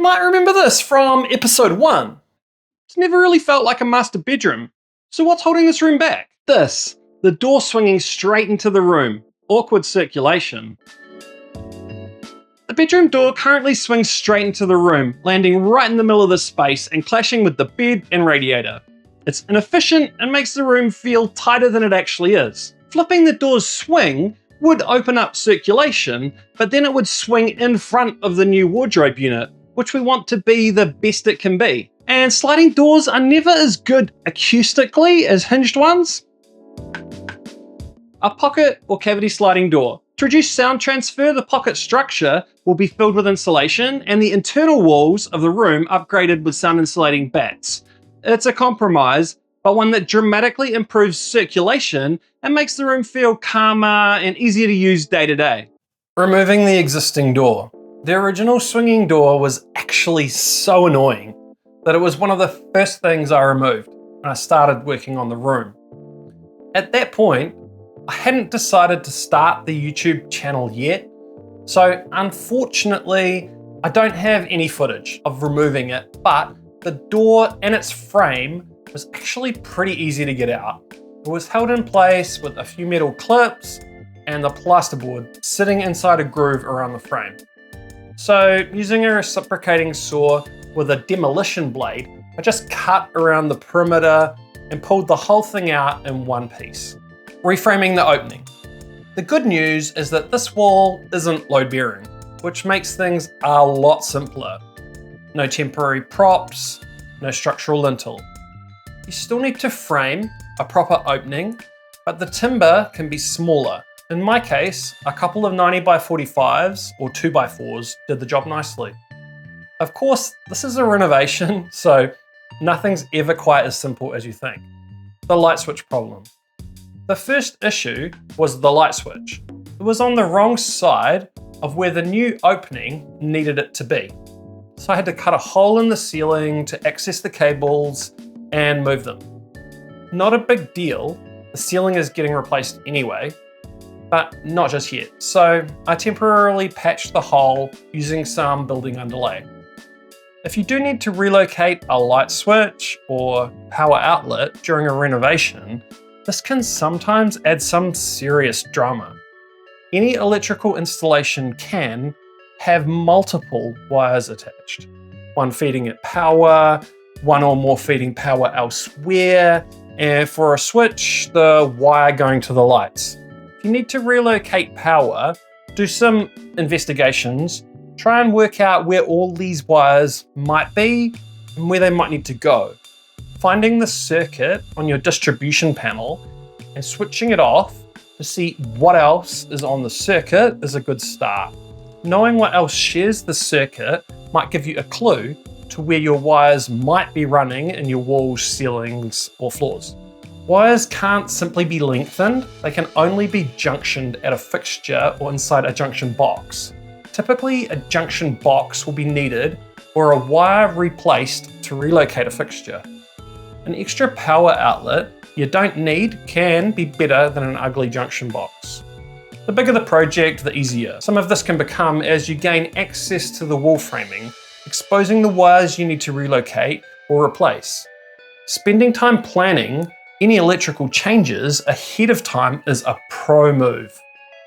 You might remember this from episode 1. It's never really felt like a master bedroom. So what's holding this room back? This, the door swinging straight into the room. Awkward circulation. The bedroom door currently swings straight into the room, landing right in the middle of the space and clashing with the bed and radiator. It's inefficient and makes the room feel tighter than it actually is. Flipping the door's swing would open up circulation, but then it would swing in front of the new wardrobe unit, which we want to be the best it can be. And sliding doors are never as good acoustically as hinged ones. A pocket or cavity sliding door. To reduce sound transfer, the pocket structure will be filled with insulation and the internal walls of the room upgraded with sound insulating bats. It's a compromise, but one that dramatically improves circulation and makes the room feel calmer and easier to use day to day. Removing the existing door. The original swinging door was actually so annoying that it was one of the first things I removed when I started working on the room. At that point, I hadn't decided to start the YouTube channel yet, so unfortunately, I don't have any footage of removing it, but the door and its frame was actually pretty easy to get out. It was held in place with a few metal clips and the plasterboard sitting inside a groove around the frame. So using a reciprocating saw with a demolition blade, I just cut around the perimeter and pulled the whole thing out in one piece. Reframing the opening. The good news is that this wall isn't load bearing, which makes things a lot simpler. No temporary props, no structural lintel. You still need to frame a proper opening, but the timber can be smaller. In my case, a couple of 90x45s or 2x4s did the job nicely. Of course, this is a renovation, so nothing's ever quite as simple as you think. The light switch problem. The first issue was the light switch. It was on the wrong side of where the new opening needed it to be. So I had to cut a hole in the ceiling to access the cables and move them. Not a big deal, the ceiling is getting replaced anyway, but not just yet. So I temporarily patched the hole using some building underlay. If you do need to relocate a light switch or power outlet during a renovation, this can sometimes add some serious drama. Any electrical installation can have multiple wires attached. One feeding it power, one or more feeding power elsewhere, and for a switch, the wire going to the lights. If you need to relocate power, do some investigations, try and work out where all these wires might be and where they might need to go. Finding the circuit on your distribution panel and switching it off to see what else is on the circuit is a good start. Knowing what else shares the circuit might give you a clue to where your wires might be running in your walls, ceilings, or floors. Wires can't simply be lengthened, they can only be junctioned at a fixture or inside a junction box. Typically, a junction box will be needed or a wire replaced to relocate a fixture. An extra power outlet you don't need can be better than an ugly junction box. The bigger the project, the easier. Some of this can become as you gain access to the wall framing, exposing the wires you need to relocate or replace. Spending time planning any electrical changes ahead of time is a pro move.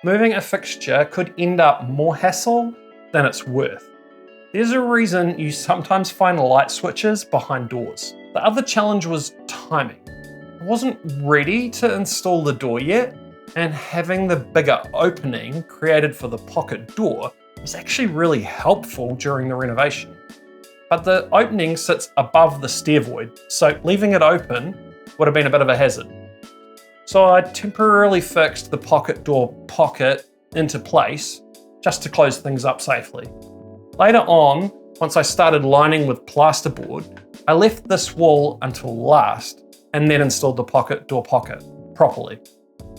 Moving a fixture could end up more hassle than it's worth. There's a reason you sometimes find light switches behind doors. The other challenge was timing. I wasn't ready to install the door yet, and having the bigger opening created for the pocket door was actually really helpful during the renovation. But the opening sits above the stair void, so leaving it open would have been a bit of a hazard. So I temporarily fixed the pocket door pocket into place just to close things up safely. Later on, once I started lining with plasterboard, I left this wall until last and then installed the pocket door pocket properly.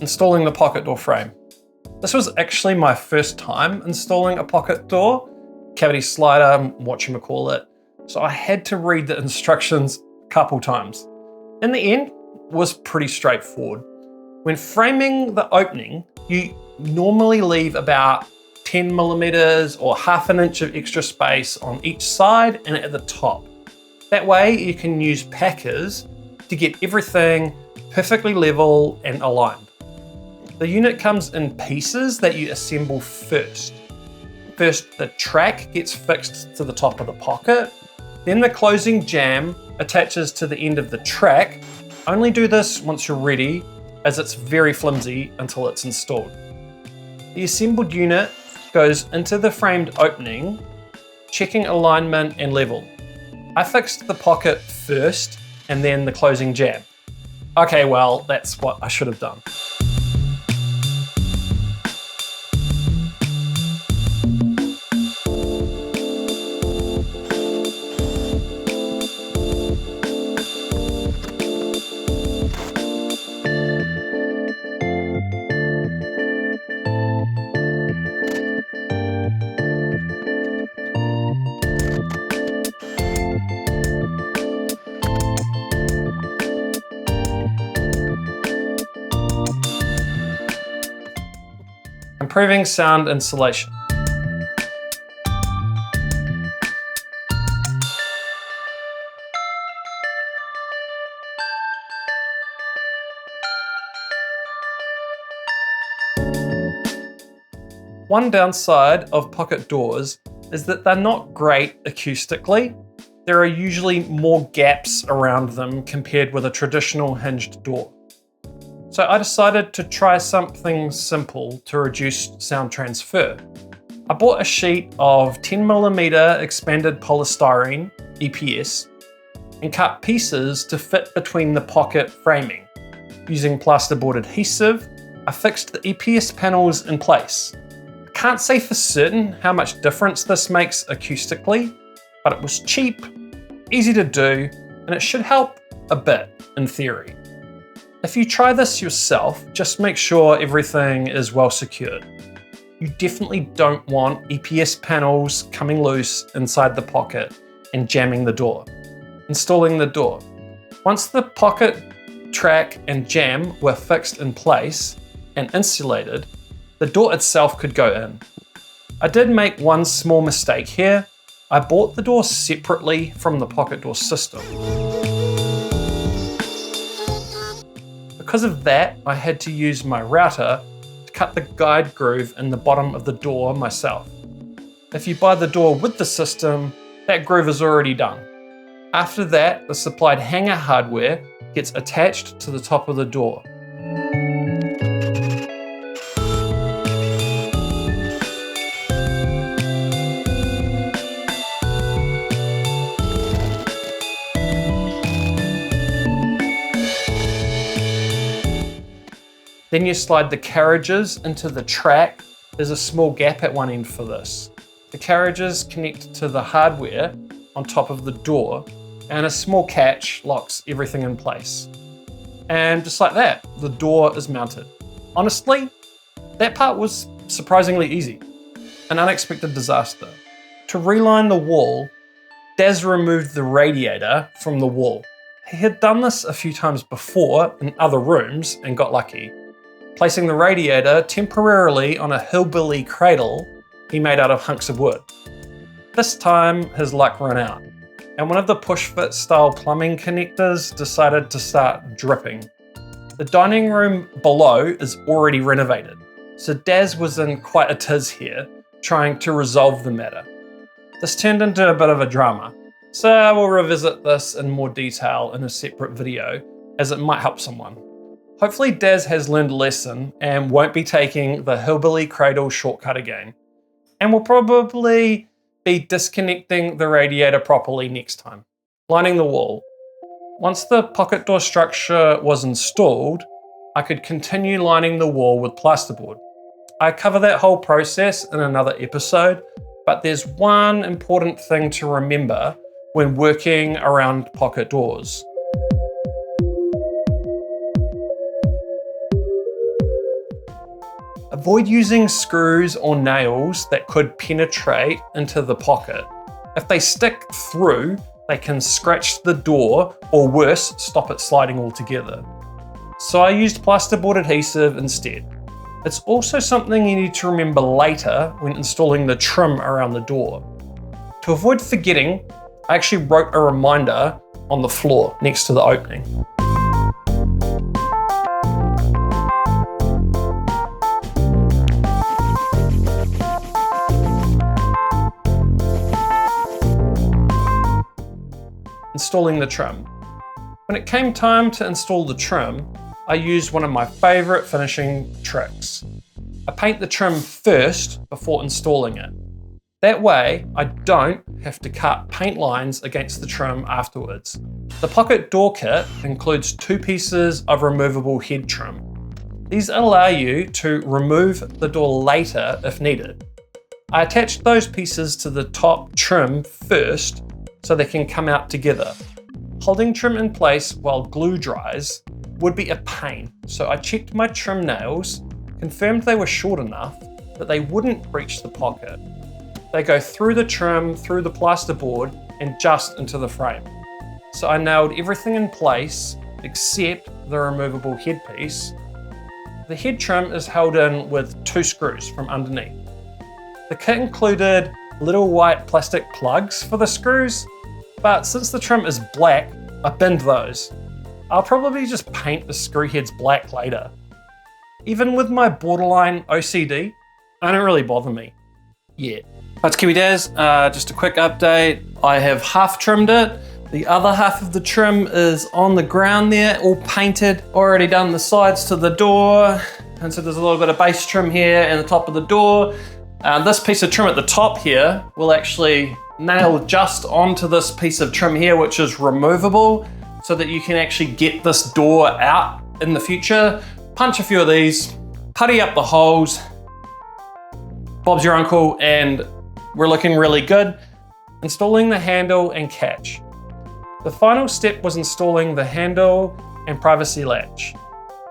Installing the pocket door frame. This was actually my first time installing a pocket door, cavity slider, whatchamacallit, so I had to read the instructions a couple times. In the end, it was pretty straightforward. When framing the opening, you normally leave about 10 millimeters or half an inch of extra space on each side and at the top. That way you can use packers to get everything perfectly level and aligned. The unit comes in pieces that you assemble first. First, the track gets fixed to the top of the pocket, then the closing jamb attaches to the end of the track. Only do this once you're ready, as it's very flimsy until it's installed. The assembled unit goes into the framed opening, checking alignment and level. I fixed the pocket first and then the closing jamb. Okay, well, that's what I should have done. Improving sound insulation. One downside of pocket doors is that they're not great acoustically. There are usually more gaps around them compared with a traditional hinged door. So I decided to try something simple to reduce sound transfer. I bought a sheet of 10mm expanded polystyrene, EPS, and cut pieces to fit between the pocket framing. Using plasterboard adhesive, I fixed the EPS panels in place. I can't say for certain how much difference this makes acoustically, but it was cheap, easy to do, and it should help a bit in theory. If you try this yourself, just make sure everything is well secured. You definitely don't want EPS panels coming loose inside the pocket and jamming the door. Installing the door. Once the pocket, track, and jamb were fixed in place and insulated, the door itself could go in. I did make one small mistake here. I bought the door separately from the pocket door system. Because of that, I had to use my router to cut the guide groove in the bottom of the door myself. If you buy the door with the system, that groove is already done. After that, the supplied hanger hardware gets attached to the top of the door. Then you slide the carriages into the track. There's a small gap at one end for this. The carriages connect to the hardware on top of the door, and a small catch locks everything in place. And just like that, the door is mounted. Honestly, that part was surprisingly easy. An unexpected disaster. To reline the wall, Daz removed the radiator from the wall. He had done this a few times before in other rooms and got lucky, placing the radiator temporarily on a hillbilly cradle he made out of hunks of wood. This time, his luck ran out, and one of the push-fit style plumbing connectors decided to start dripping. The dining room below is already renovated, so Daz was in quite a tiz here, trying to resolve the matter. This turned into a bit of a drama, so I will revisit this in more detail in a separate video, as it might help someone. Hopefully Daz has learned a lesson and won't be taking the hillbilly cradle shortcut again, and will probably be disconnecting the radiator properly next time. Lining the wall. Once the pocket door structure was installed, I could continue lining the wall with plasterboard. I cover that whole process in another episode, but there's one important thing to remember when working around pocket doors. Avoid using screws or nails that could penetrate into the pocket. If they stick through, they can scratch the door, or worse, stop it sliding altogether. So I used plasterboard adhesive instead. It's also something you need to remember later when installing the trim around the door. To avoid forgetting, I actually wrote a reminder on the floor next to the opening. Installing the trim. When it came time to install the trim, I used one of my favourite finishing tricks. I paint the trim first before installing it. That way, I don't have to cut paint lines against the trim afterwards. The pocket door kit includes 2 pieces of removable head trim. These allow you to remove the door later if needed. I attached those pieces to the top trim first so they can come out together. Holding trim in place while glue dries would be a pain, so I checked my trim nails, confirmed they were short enough that they wouldn't breach the pocket. They go through the trim, through the plasterboard, and just into the frame. So I nailed everything in place except the removable headpiece. The head trim is held in with 2 screws from underneath. The kit included little white plastic plugs for the screws, but since the trim is black, I binned those. I'll probably just paint the screw heads black later. Even with my borderline OCD, I don't really bother me yet. That's Kiwi Daz, just a quick update. I have half trimmed it. The other half of the trim is on the ground there, all painted. Already done the sides to the door. And so there's a little bit of base trim here and the top of the door. This piece of trim at the top here will actually nail just onto this piece of trim here, which is removable, so that you can actually get this door out in the future. Punch a few of these, putty up the holes. Bob's your uncle, and we're looking really good. Installing the handle and catch. The final step was installing the handle and privacy latch.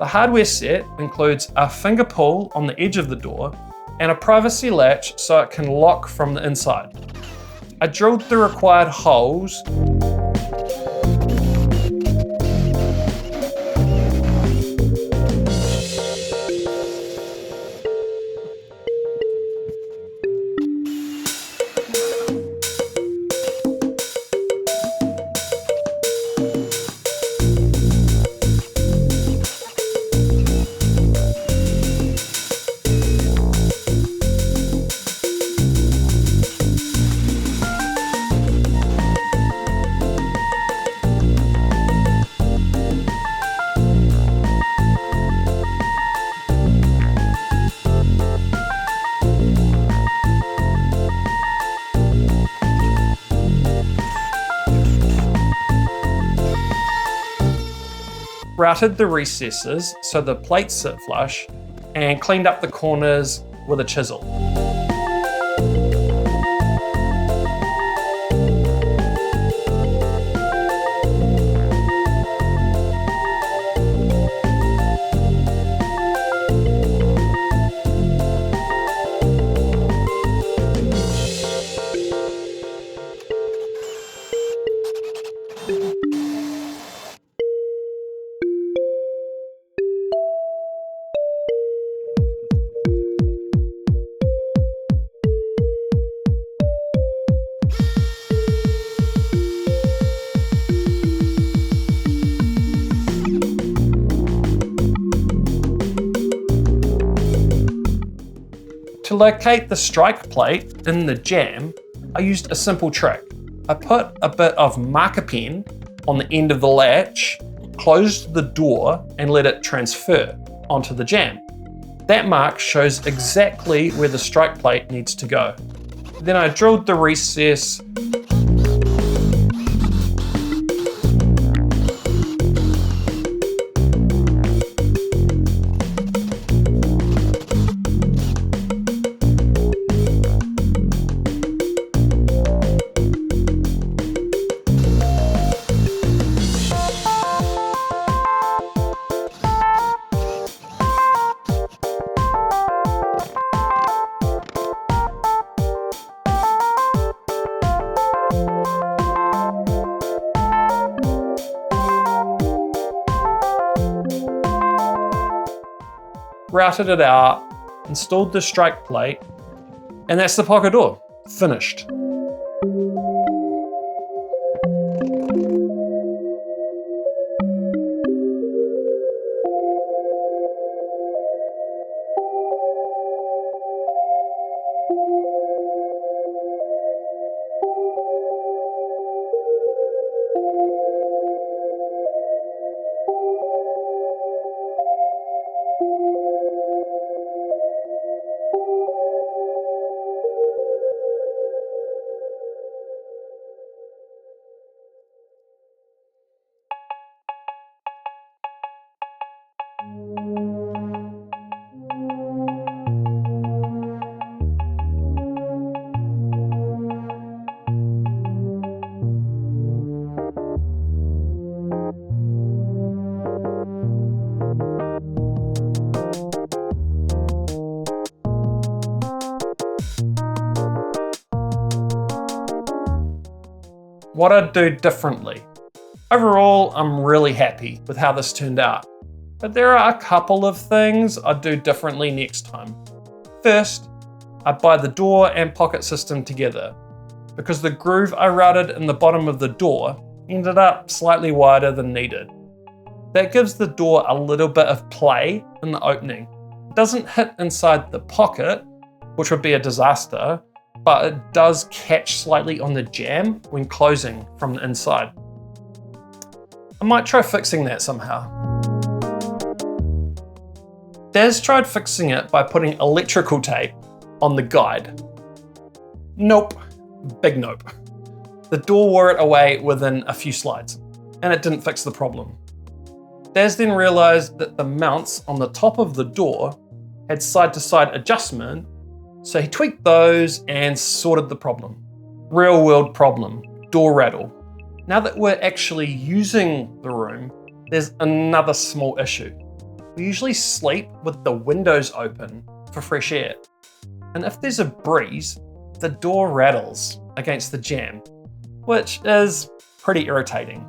The hardware set includes a finger pull on the edge of the door and a privacy latch so it can lock from the inside. I drilled the required holes routed the recesses so the plates sit flush, and cleaned up the corners with a chisel. To locate the strike plate in the jamb, I used a simple trick. I put a bit of marker pen on the end of the latch, closed the door, and let it transfer onto the jamb. That mark shows exactly where the strike plate needs to go. Then I drilled the recess routed it out, installed the strike plate, and that's the pocket door, finished. What I'd do differently. Overall, I'm really happy with how this turned out, but there are a couple of things I'd do differently next time. First, I'd buy the door and pocket system together, because the groove I routed in the bottom of the door ended up slightly wider than needed. That gives the door a little bit of play in the opening. It doesn't hit inside the pocket, which would be a disaster, but it does catch slightly on the jamb when closing from the inside. I might try fixing that somehow. Daz tried fixing it by putting electrical tape on the guide. Nope, big nope. The door wore it away within a few slides, and it didn't fix the problem. Daz then realized that the mounts on the top of the door had side-to-side adjustment, so he tweaked those and sorted the problem. Real world problem, door rattle. Now that we're actually using the room, there's another small issue. We usually sleep with the windows open for fresh air. And if there's a breeze, the door rattles against the jamb, which is pretty irritating.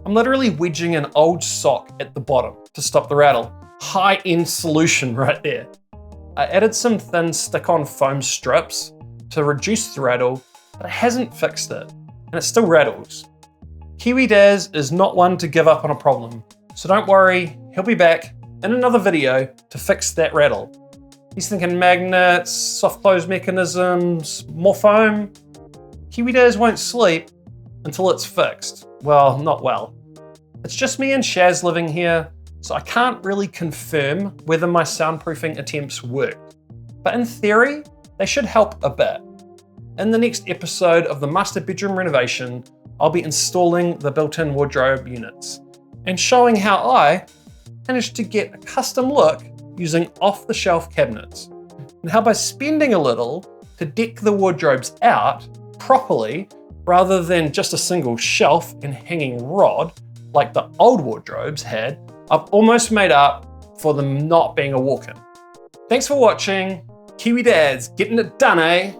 I'm literally wedging an old sock at the bottom to stop the rattle. High-end solution right there. I added some thin stick-on foam strips to reduce the rattle, but it hasn't fixed it, and it still rattles. Kiwi Daz is not one to give up on a problem, so don't worry, he'll be back in another video to fix that rattle. He's thinking magnets, soft close mechanisms, more foam. Kiwi Daz won't sleep until it's fixed. Well, not well. It's just me and Shaz living here, so I can't really confirm whether my soundproofing attempts worked. But in theory, they should help a bit. In the next episode of the master bedroom renovation, I'll be installing the built-in wardrobe units and showing how I managed to get a custom look using off-the-shelf cabinets, and how by spending a little to deck the wardrobes out properly rather than just a single shelf and hanging rod like the old wardrobes had, I've almost made up for them not being a walk-in. Thanks for watching. Kiwi Daz getting it done, eh?